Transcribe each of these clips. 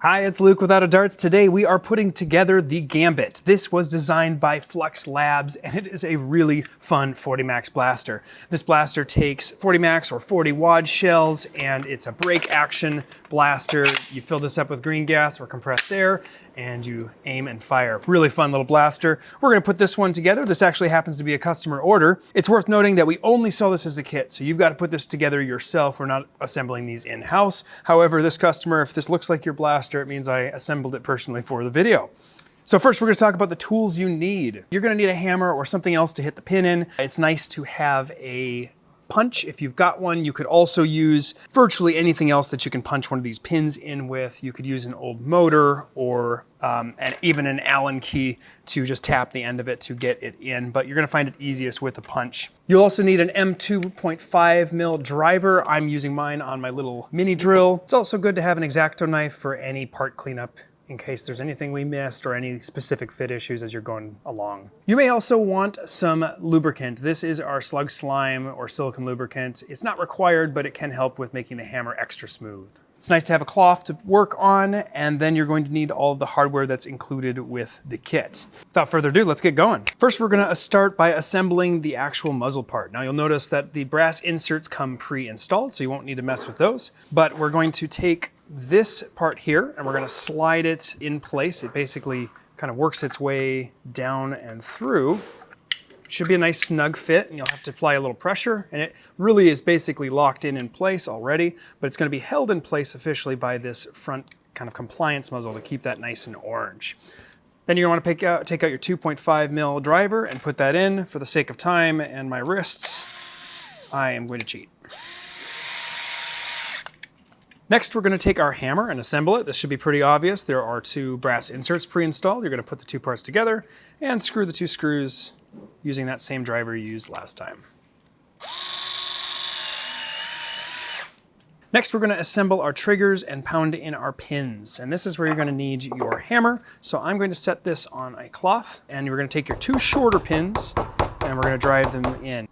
Hi, it's Luke with Out of Darts. Today we are putting together the Gambit. This was designed by Flux Labs and it is a really fun 40 max blaster. This blaster takes 40 max or 40 wad shells and it's a break action blaster. You fill this up with green gas or compressed air and you aim and fire. Really fun little blaster. We're gonna put this one together. This actually happens to be a customer order. It's worth noting that we only sell this as a kit, so you've got to put this together yourself. We're not assembling these in-house. However, this customer, if this looks like your blaster, it means I assembled it personally for the video. So first we're gonna talk about the tools you need. You're gonna need a hammer or something else to hit the pin in. It's nice to have a punch if you've got one. You could also use virtually anything else that you can punch one of these pins in with. You could use an old motor or even an Allen key to just tap the end of it to get it in, but you're gonna find it easiest with a punch. You'll also need an M2.5 mil driver. I'm using mine on my little mini drill. It's also good to have an X-Acto knife for any part cleanup in case there's anything we missed or any specific fit issues as you're going along. You may also want some lubricant. This is our slug slime or silicone lubricant. It's not required, but it can help with making the hammer extra smooth. It's nice to have a cloth to work on, and then you're going to need all of the hardware that's included with the kit. Without further ado, let's get going. First, we're gonna start by assembling the actual muzzle part. Now you'll notice that the brass inserts come pre-installed, so you won't need to mess with those, but we're going to take this part here and we're gonna slide it in place. It basically kind of works its way down and through. Should be a nice snug fit, and you'll have to apply a little pressure, and it really is basically locked in place already, but it's gonna be held in place officially by this front kind of compliance muzzle to keep that nice and orange. Then you're gonna take out your 2.5 mil driver and put that in. For the sake of time and my wrists, I am going to cheat. Next, we're gonna take our hammer and assemble it. This should be pretty obvious. There are two brass inserts pre-installed. You're gonna put the two parts together and screw the two screws using that same driver you used last time. Next, we're gonna assemble our triggers and pound in our pins. And this is where you're gonna need your hammer. So I'm going to set this on a cloth, and you're gonna take your two shorter pins and we're gonna drive them in.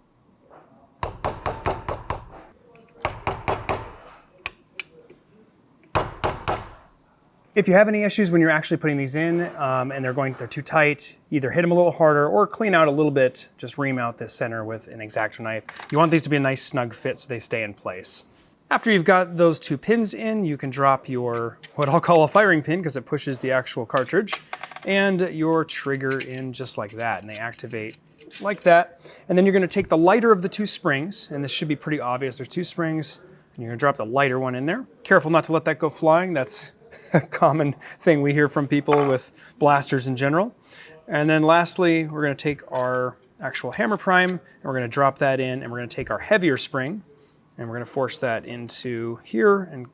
If you have any issues when you're actually putting these in and they're too tight, either hit them a little harder or clean out a little bit, just ream out this center with an X-Acto knife. You want these to be a nice snug fit so they stay in place. After you've got those two pins in, you can drop your, what I'll call a firing pin because it pushes the actual cartridge, and your trigger in just like that, and they activate like that. And then you're gonna take the lighter of the two springs, and this should be pretty obvious. There's two springs, and you're gonna drop the lighter one in there. Careful not to let that go flying. That's a common thing we hear from people with blasters in general. And then lastly, we're gonna take our actual hammer prime and we're gonna drop that in, and we're gonna take our heavier spring and we're gonna force that into here, and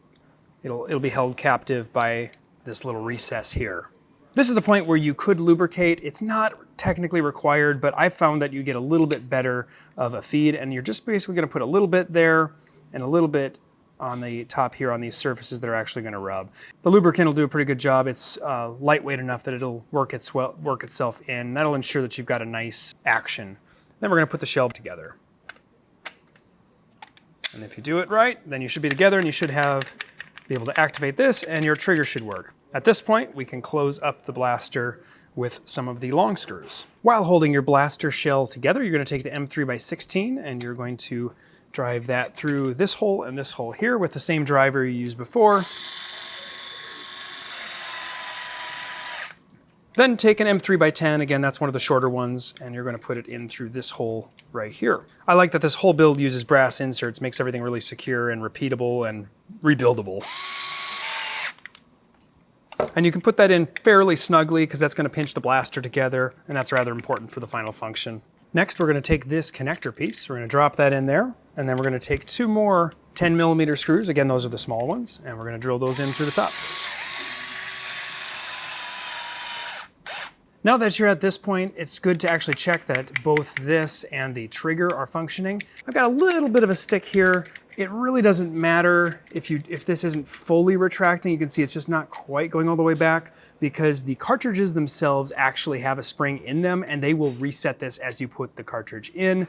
it'll be held captive by this little recess here. This is the point where you could lubricate. It's not technically required, but I found that you get a little bit better of a feed, and you're just basically gonna put a little bit there and a little bit on the top here on these surfaces that are actually gonna rub. The lubricant will do a pretty good job. It's lightweight enough that it'll work itself in. That'll ensure that you've got a nice action. Then we're gonna put the shell together. And if you do it right, then you should be together, and you should be able to activate this, and your trigger should work. At this point, we can close up the blaster with some of the long screws. While holding your blaster shell together, you're gonna take the M3x16 and you're going to drive that through this hole and this hole here with the same driver you used before. Then take an M3x10, again, that's one of the shorter ones, and you're gonna put it in through this hole right here. I like that this whole build uses brass inserts, makes everything really secure and repeatable and rebuildable. And you can put that in fairly snugly because that's gonna pinch the blaster together, and that's rather important for the final function. Next, we're gonna take this connector piece, we're gonna drop that in there, and then we're gonna take two more 10mm screws, again, those are the small ones, and we're gonna drill those in through the top. Now that you're at this point, it's good to actually check that both this and the trigger are functioning. I've got a little bit of a stick here. It really doesn't matter if this isn't fully retracting. You can see it's just not quite going all the way back because the cartridges themselves actually have a spring in them and they will reset this as you put the cartridge in.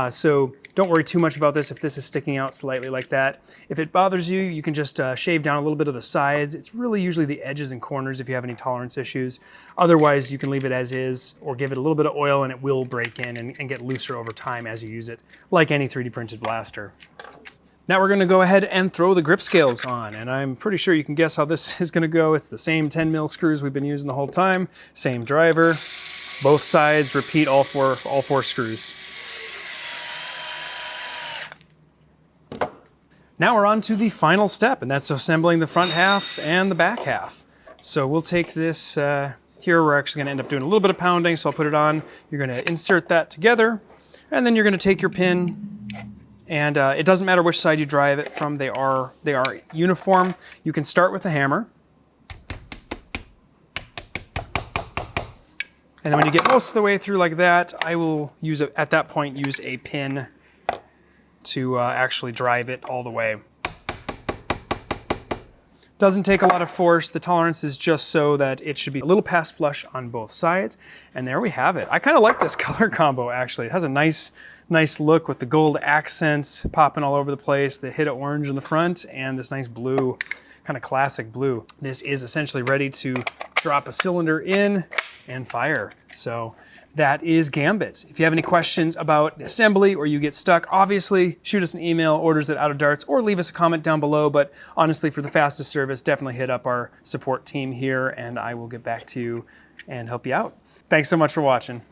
So don't worry too much about this if this is sticking out slightly like that. If it bothers you, you can just shave down a little bit of the sides. It's really usually the edges and corners if you have any tolerance issues. Otherwise, you can leave it as is or give it a little bit of oil and it will break in and get looser over time as you use it, like any 3D printed blaster. Now we're going to go ahead and throw the grip scales on, and I'm pretty sure you can guess how this is going to go. It's the same 10 mil screws we've been using the whole time, same driver, both sides, repeat all four screws. Now we're on to the final step, and that's assembling the front half and the back half. So we'll take this, here we're actually going to end up doing a little bit of pounding, so I'll put it on. You're going to insert that together, and then you're going to take your pin. And it doesn't matter which side you drive it from, they are uniform. You can start with a hammer. And then when you get most of the way through like that, I will at that point use a pin to actually drive it all the way. Doesn't take a lot of force. The tolerance is just so that it should be a little past flush on both sides. And there we have it. I kind of like this color combo actually. It has a nice look with the gold accents popping all over the place, the hit of orange in the front, and this nice blue, kind of classic blue. This is essentially ready to drop a cylinder in and fire. So that is Gambit. If you have any questions about the assembly or you get stuck, obviously shoot us an email, orders@outofdarts, or leave us a comment down below. But honestly, for the fastest service, definitely hit up our support team here and I will get back to you and help you out. Thanks so much for watching.